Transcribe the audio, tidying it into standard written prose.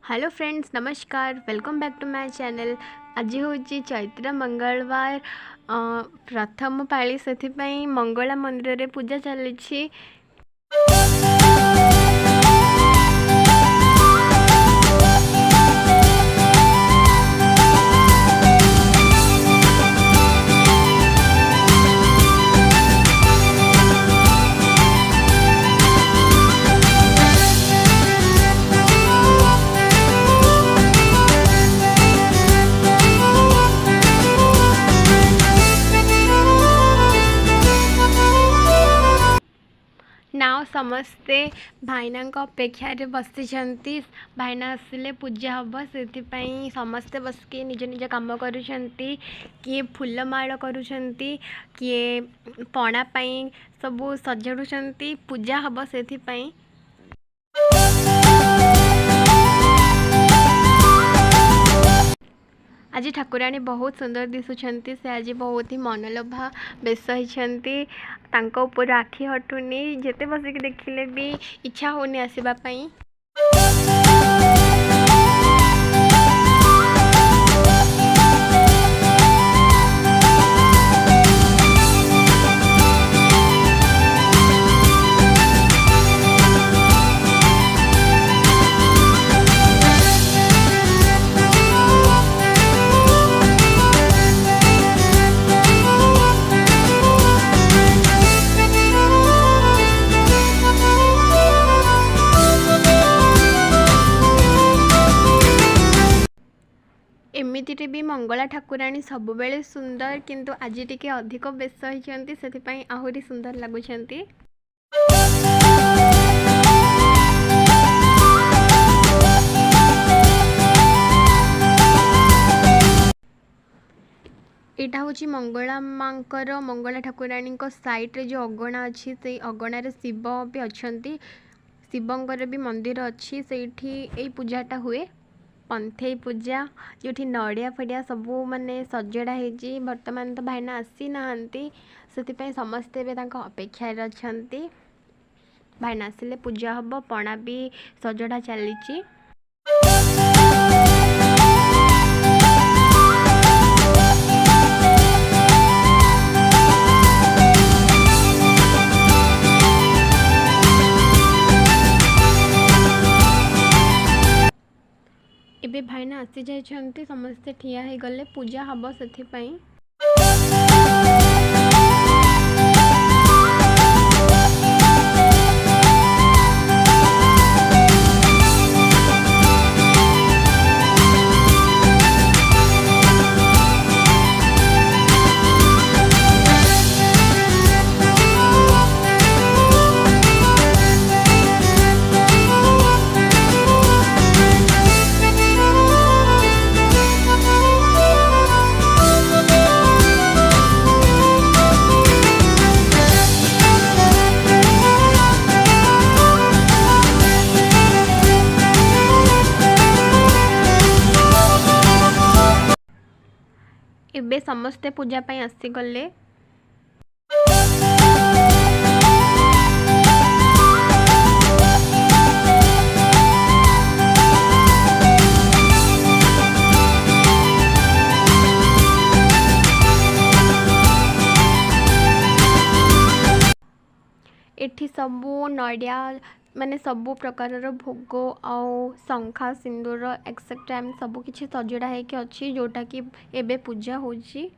Hello friends, नमस्कार। Welcome back to my channel. आज हूँ चैत्र मंगलवार प्रथम पाली से मंगला मंदिर रे पूजा चली। नाउ समस्ते भाईना अपेक्षा बसी। भाईना आसिले पूजा हम से समस्ते बसके निज निज कम कर किए फूलमाड़ कर किए पणापाई सब सजाड़ुं पूजा हम से। आज ठाकुराणी बहुत सुंदर दिशुंट से आज बहुत ही मनलोभा बेश होती ऊपर आखि हटुनी जिते बसिक देखिले भी इच्छा होनी आसवाई। एमितिरे भी मंगला ठाकुराणी सब बेले सुंदर किंतु आज टिके अधिक बेश होती से आहुरी सुंदर लगुच। यहाँ हूँ मंगला मांकर मंगला ठाकुराणी साइड जो अगणा अच्छी से अगणार शिव भी अच्छा शिवंकर भी मंदिर अच्छी से पूजाटा हुए पंथई पूजा जो नड़िया फड़िया सबू माने सजड़ा है। बर्तमान तो भाईना आसी ना से समस्ते अपेक्षा अच्छा। भाईना आसिले पूजा हम पणा भी सजड़ा चली। एबे भाईना आसी जाइछन्ति समस्ते ठिया हो गले पूजा हम से। एबे समस्ते पूजा पाई आसी गले। एठी सबू नड़िया माने सबू प्रकार भोग आउ शंखा सिंदूर एक्सेट्रा सबू किछि सजड़ा है कि अच्छी जोटा कि एबे पूजा होची।